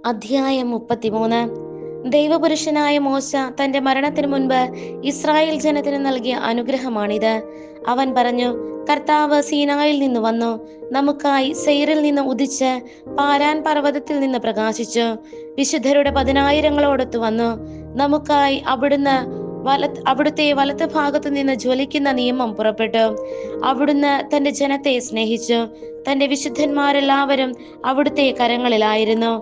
അധ്യായം 33. ദൈവപുരുഷനായ മോശ തന്റെ മരണത്തിനു മുൻപ് ഇസ്രായേൽ ജനത്തിന് നൽകിയ അനുഗ്രഹമാണിത്. അവൻ പറഞ്ഞു, കർത്താവ് സീനായിൽ നിന്ന് വന്നു, നമുക്കായി സെയിരിൽ നിന്ന് ഉദിച്ച് പാരാൻ പർവ്വതത്തിൽ നിന്ന് പ്രകാശിച്ചു. വിശുദ്ധരുടെ 10,000-ങ്ങളോടൊത്ത് വന്നു. നമുക്കായി അവിടുത്തെ വലത്ത് ഭാഗത്തു നിന്ന് ജ്വലിക്കുന്ന നിയമം പുറപ്പെട്ടു. അവിടുന്ന് തന്റെ ജനത്തെ സ്നേഹിച്ചു. തന്റെ വിശുദ്ധന്മാരെല്ലാവരും അവിടുത്തെ കരങ്ങളിലായിരുന്നു.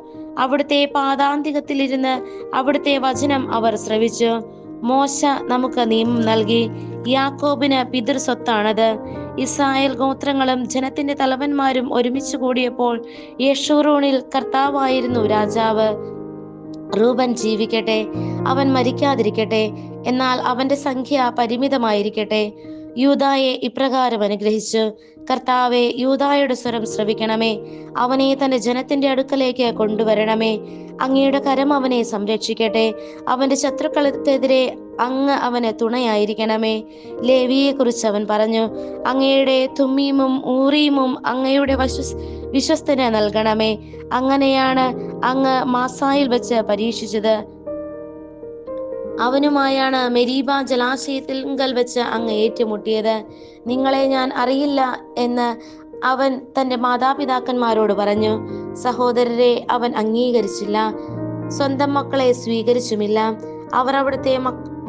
അവിടുത്തെ പാദാന്തികത്തിലിരുന്ന് അവിടുത്തെ വചനം അവർ ശ്രവിച്ചു. മോശ നമുക്ക് നിയമം നൽകി. യാക്കോബിന് പിതൃസ്വത്താണത്. ഇസ്രായേൽ ഗോത്രങ്ങളും ജനത്തിന്റെ തലവന്മാരും ഒരുമിച്ച് കൂടിയപ്പോൾ യെശൂറൂണിൽ കർത്താവായിരുന്നു രാജാവ്. റൂബൻ ജീവിക്കട്ടെ, അവൻ മരിക്കാതിരിക്കട്ടെ, എന്നാൽ അവന്റെ സംഖ്യ പരിമിതമായിരിക്കട്ടെ. യൂദായെ ഇപ്രകാരം അനുഗ്രഹിച്ചു, കർത്താവെ, യൂദായുടെ സ്വരം ശ്രവിക്കണമേ. അവനെ തന്റെ ജനത്തിന്റെ അടുക്കലേക്ക് കൊണ്ടുവരണമേ. അങ്ങയുടെ കരം അവനെ സംരക്ഷിക്കട്ടെ. അവന്റെ ശത്രുക്കൾക്കെതിരെ അങ്ങ് അവന് തുണയായിരിക്കണമേ. ലേവിയെ കുറിച്ച് അവൻ പറഞ്ഞു, അങ്ങയുടെ തുമ്മീമും ഊറീമും അങ്ങയുടെ വിശ്വസ്തന് നൽകണമേ. അങ്ങനെയാണ് അങ്ങ് മാസായിൽ വെച്ച് പരീക്ഷിച്ചത്. അവനുമായാണ് മെരീബ ജലാശയത്തിങ്കൽ വെച്ച് അങ്ങ് ഏറ്റുമുട്ടിയത്. നിങ്ങളെ ഞാൻ അറിയില്ല എന്ന് അവൻ തന്റെ മാതാപിതാക്കന്മാരോട് പറഞ്ഞു. സഹോദരരെ അവൻ അംഗീകരിച്ചില്ല, സ്വന്തം മക്കളെ സ്വീകരിച്ചുമില്ല. അവർ അവിടുത്തെ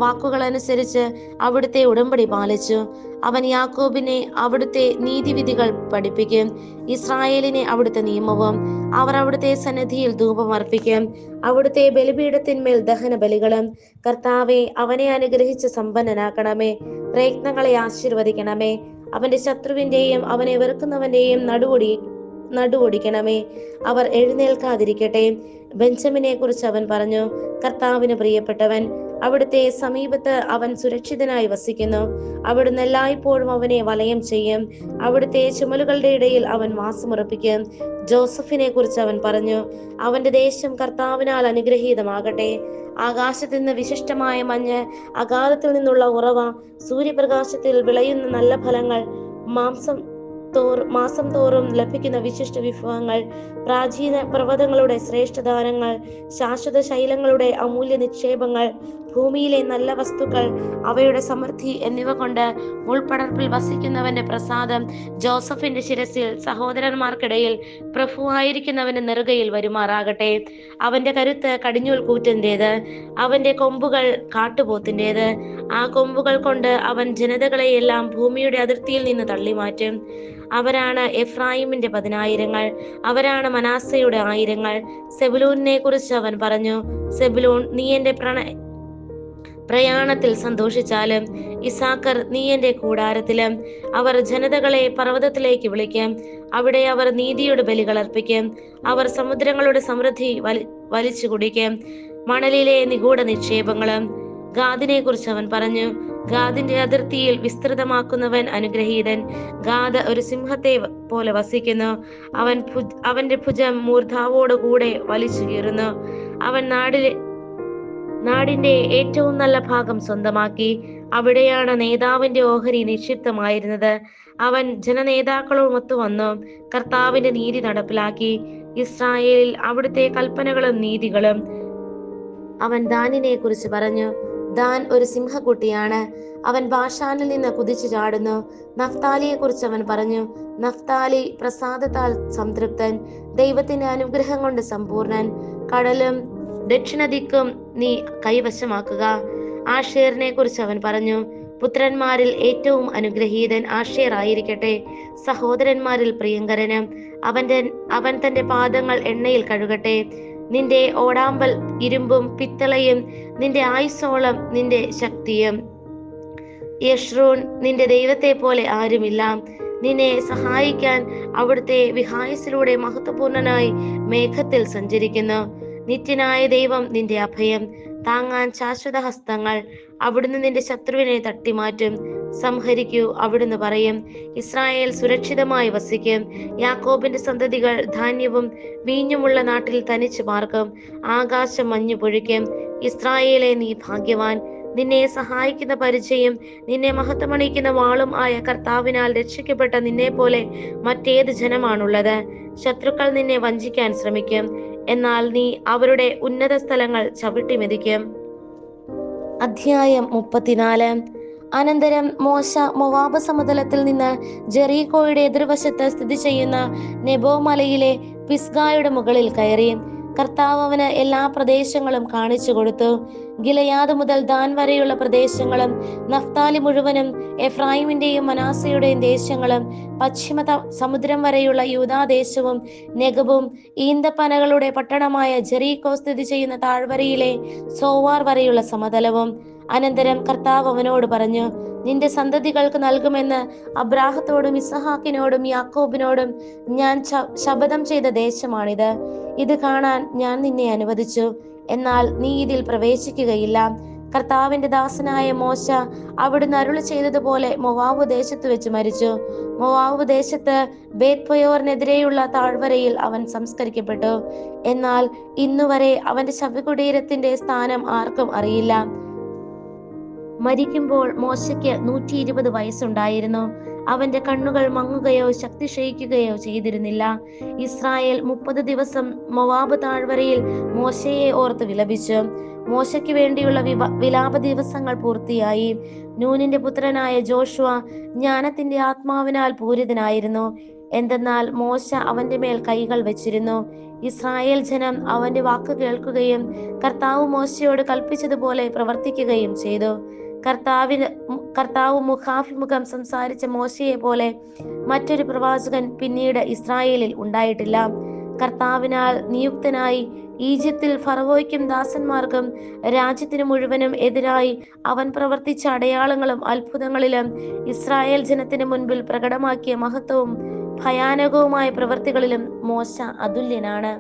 വാക്കുകളനുസരിച്ച് അവിടുത്തെ ഉടമ്പടി പാലിച്ചു. അവൻ യാക്കോബിനെ അവിടുത്തെ നീതിവിധികൾ പഠിപ്പിക്കും, ഇസ്രായേലിനെ അവിടുത്തെ നിയമവും. അവർ അവിടുത്തെ സന്നിധിയിൽ ധൂപം അർപ്പിക്കും, അവിടുത്തെ ബലിപീഠത്തിന്മേൽ ദഹന ബലികളും. കർത്താവെ, അവനെ അനുഗ്രഹിച്ച് സമ്പന്നനാക്കണമേ. പ്രയത്നങ്ങളെ ആശീർവദിക്കണമേ. അവന്റെ ശത്രുവിന്റെയും അവനെ വെറുക്കുന്നവന്റെയും നടുവൊടിക്കണമേ. അവർ എഴുന്നേൽക്കാതിരിക്കട്ടെ. ബെഞ്ചമിനെ കുറിച്ച് അവൻ പറഞ്ഞു, കർത്താവിന് പ്രിയപ്പെട്ടവൻ. അവിടുത്തെ സമീപത്ത് അവൻ സുരക്ഷിതനായി വസിക്കുന്നു. അവിടുന്ന് എല്ലായ്പ്പോഴും അവനെ വലയം ചെയ്യും. അവിടുത്തെ ചുമലുകളുടെ ഇടയിൽ അവൻ വാസമുറപ്പിക്കും. ജോസഫിനെ കുറിച്ച് അവൻ പറഞ്ഞു, അവന്റെ ദേശം കർത്താവിനാൽ അനുഗ്രഹീതമാകട്ടെ. ആകാശത്തിൽ നിന്ന് വിശിഷ്ടമായ മഞ്ഞ്, അഗാധത്തിൽ നിന്നുള്ള ഉറവ, സൂര്യപ്രകാശത്തിൽ വിളയുന്ന നല്ല ഫലങ്ങൾ, മാസം തോറും ലഭിക്കുന്ന വിശിഷ്ട വിഭവങ്ങൾ, പ്രാചീന പർവ്വതങ്ങളുടെ ശ്രേഷ്ഠദാനങ്ങൾ, ശാശ്വത ശൈലങ്ങളുടെ അമൂല്യ നിക്ഷേപങ്ങൾ, ഭൂമിയിലെ നല്ല വസ്തുക്കൾ, അവയുടെ സമൃദ്ധി എന്നിവ കൊണ്ട് മുൾപടർപ്പിൽ വസിക്കുന്നവന്റെ പ്രസാദം ജോസഫിന്റെ ശിരസിൽ സഹോദരന്മാർക്കിടയിൽ പ്രഭുവായിരിക്കുന്നവന്റെ നെറുകയിൽ വരുമാറാകട്ടെ. അവന്റെ കരുത്ത് കടിഞ്ഞൂൽ കൂറ്റന്റേത്, അവന്റെ കൊമ്പുകൾ കാട്ടുപോത്തിൻ്റേത്. ആ കൊമ്പുകൾ കൊണ്ട് അവൻ ജനതകളെയെല്ലാം ഭൂമിയുടെ അതിർത്തിയിൽ നിന്ന് തള്ളിമാറ്റും. അവരാണ് എഫ്രായിമിന്റെ 10,000-ങ്ങൾ, അവരാണ് മനാസയുടെ 1000-ങ്ങൾ. സെബുലൂനെ കുറിച്ച് അവൻ പറഞ്ഞു, സെബുലൂൻ, നീ എന്റെ പ്രയാണത്തിൽ സന്തോഷിച്ചാലും, ഇസാക്കർ, നീ എന്റെ കൂടാരത്തിലും. അവർ ജനതകളെ പർവ്വതത്തിലേക്ക് വിളിക്കും, അവിടെ അവർ നീതിയുടെ ബലികൾ അർപ്പിക്കും. അവർ സമുദ്രങ്ങളുടെ സമൃദ്ധി വലിച്ചു കുടിക്കും, മണലിലെ നിഗൂഢ നിക്ഷേപങ്ങളും. ഗാദിനെ കുറിച്ച് അവൻ പറഞ്ഞു, ഗാദിന്റെ അതിർത്തിയിൽ വിസ്തൃതമാക്കുന്നവൻ അനുഗ്രഹീതൻ. ഗാദ് ഒരു സിംഹത്തെ പോലെ വസിക്കുന്നു. അവന്റെ ഭുജം മൂർധാവോടുകൂടെ വലിച്ചു കീറുന്നു. അവൻ നാടിന്റെ ഏറ്റവും നല്ല ഭാഗം സ്വന്തമാക്കി. അവിടെയാണ് നേതാവിന്റെ ഓഹരി നിക്ഷിപ്തമായിരുന്നത്. അവൻ ജനനേതാക്കളുമൊത്തു വന്നു കർത്താവിന്റെ നീതി നടപ്പിലാക്കി. ഇസ്രായേലിൽ അവിടുത്തെ കൽപ്പനകളും നീതികളും. അവൻ ദാനിനെ കുറിച്ച് പറഞ്ഞു, ദാൻ ഒരു സിംഹക്കുട്ടിയാണ്, അവൻ ബാഷാനിൽ നിന്ന് കുതിച്ചു ചാടുന്നു. നഫ്താലിയെ കുറിച്ച് അവൻ പറഞ്ഞു, നഫ്താലി പ്രസാദത്താൽ സംതൃപ്തൻ, ദൈവത്തിന്റെ അനുഗ്രഹം കൊണ്ട് സമ്പൂർണൻ. കടലും ദക്ഷിണദിക്കും നീ കൈവശമാക്കുക. ആഷേറിനെ കുറിച്ച് അവൻ പറഞ്ഞു, പുത്രന്മാരിൽ ഏറ്റവും അനുഗ്രഹീതൻ ആഷേർ ആയിരിക്കട്ടെ, സഹോദരന്മാരിൽ പ്രിയങ്കരനും. അവൻ തന്റെ പാദങ്ങൾ എണ്ണയിൽ കഴുകട്ടെ. നിന്റെ ഓടാമ്പൽ ഇരുമ്പും പിത്തളയും, നിന്റെ ആയുസ്സോളം നിന്റെ ശക്തിയും. യശ്രൂൻ, നിന്റെ ദൈവത്തെ പോലെ ആരുമില്ല. നിന്നെ സഹായിക്കാൻ അവിടുത്തെ വിഹായസിലൂടെ മഹത്വപൂർണനായി മേഘത്തിൽ സഞ്ചരിക്കുന്നു. നിത്യനായ ദൈവം നിന്റെ അഭയം, താങ്ങാൻ ശാശ്വത ഹസ്തങ്ങൾ. അവിടുന്ന് നിന്റെ ശത്രുവിനെ തട്ടിമാറ്റും. സംഹരിക്കൂ, അവിടുന്ന് പറയും. ഇസ്രായേൽ സുരക്ഷിതമായി വസിക്കും. യാക്കോബിന്റെ സന്തതികൾ ധാന്യവും വീഞ്ഞുമുള്ള നാട്ടിൽ തനിച്ചു പാർക്കും. ആകാശം മഞ്ഞു പൊഴിക്കും. ഇസ്രായേലെ, നീ ഭാഗ്യവാൻ. നിന്നെ സഹായിക്കുന്ന പരിചയം, നിന്നെ മഹത്വമണിയിക്കുന്ന വാളും ആയ കർത്താവിനാൽ രക്ഷിക്കപ്പെട്ട നിന്നെ പോലെ മറ്റേത് ജനമാണുള്ളത്? ശത്രുക്കൾ നിന്നെ വഞ്ചിക്കാൻ ശ്രമിക്കും, എന്നാൽ നീ അവരുടെ ഉന്നത സ്ഥലങ്ങൾ ചവിട്ടി മെതിക്കും. അധ്യായം 34. അനന്തരം മോശ മോവാബ് സമതലത്തിൽ നിന്ന് ജെറീക്കോയുടെ എതിർവശത്ത് സ്ഥിതി ചെയ്യുന്ന നെബോ മലയിലെ പിസ്ഗായുടെ മുകളിൽ കയറി. കർത്താവ് അവന് എല്ലാ പ്രദേശങ്ങളും കാണിച്ചു കൊടുത്തു. ഗിലെയാദ് മുതൽ ദാൻ വരെയുള്ള പ്രദേശങ്ങളും നഫ്താലി മുഴുവനും, എഫ്രായിമിന്റെയും മനാസയുടെയും ദേശങ്ങളും, പശ്ചിമ സമുദ്രം വരെയുള്ള യൂദാദേശവും, നെഗബും, ഈന്തപ്പനകളുടെ പട്ടണമായ ജെറീക്കോ സ്ഥിതി ചെയ്യുന്ന താഴ്വരയിലെ സോവാർ വരെയുള്ള സമതലവും. അനന്തരം കർത്താവ് അവനോട് പറഞ്ഞു, നിന്റെ സന്തതികൾക്ക് നൽകുമെന്ന് അബ്രാഹത്തോടും ഇസഹാക്കിനോടും യാക്കോബിനോടും ഞാൻ ശപഥം ചെയ്ത ദേശമാണിത്. ഇത് കാണാൻ ഞാൻ നിന്നെ അനുവദിച്ചു, എന്നാൽ നീ ഇതിൽ പ്രവേശിക്കുകയില്ല. കർത്താവിന്റെ ദാസനായ മോശ അവിടുന്ന് അരുളി ചെയ്തതുപോലെ മൊവാബ് ദേശത്ത് വെച്ച് മരിച്ചു. മൊവാബ് ദേശത്ത് ബേത്പയോറിനെതിരെയുള്ള താഴ്വരയിൽ അവൻ സംസ്കരിക്കപ്പെട്ടു. എന്നാൽ ഇന്നുവരെ അവന്റെ ശവകുടീരത്തിന്റെ സ്ഥാനം ആർക്കും അറിയില്ല. മരിക്കുമ്പോൾ മോശയ്ക്ക് 120 വയസ്സുണ്ടായിരുന്നു. അവന്റെ കണ്ണുകൾ മങ്ങുകയോ ശക്തി ക്ഷയിക്കുകയോ ചെയ്തിരുന്നില്ല. ഇസ്രായേൽ 30 ദിവസം മൊവാബ് താഴ്വരയിൽ മോശയെ ഓർത്ത് വിലപിച്ചു. മോശയ്ക്ക് വേണ്ടിയുള്ള വിലാപ ദിവസങ്ങൾ പൂർത്തിയായി. നൂനിന്റെ പുത്രനായ ജോഷുവ ജ്ഞാനത്തിന്റെ ആത്മാവിനാൽ പൂരിതനായിരുന്നു. എന്തെന്നാൽ മോശ അവന്റെ മേൽ കൈകൾ വെച്ചിരുന്നു. ഇസ്രായേൽ ജനം അവന്റെ വാക്ക് കേൾക്കുകയും കർത്താവ് മോശയോട് കൽപ്പിച്ചതുപോലെ പ്രവർത്തിക്കുകയും ചെയ്തു. കർത്താവ് മുഖാഭിമുഖം സംസാരിച്ച മോശയെ പോലെ മറ്റൊരു പ്രവാചകൻ പിന്നീട് ഇസ്രായേലിൽ ഉണ്ടായിട്ടില്ല. കർത്താവിനാൽ നിയുക്തനായി ഈജിപ്തിൽ ഫറവോയ്ക്കും ദാസന്മാർക്കും രാജ്യത്തിന് മുഴുവനും എതിരായി അവൻ പ്രവർത്തിച്ച അടയാളങ്ങളും അത്ഭുതങ്ങളിലും ഇസ്രായേൽ ജനത്തിന് മുൻപിൽ പ്രകടമാക്കിയ മഹത്വവും ഭയാനകവുമായ പ്രവൃത്തികളിലും മോശ അതുല്യനാണ്.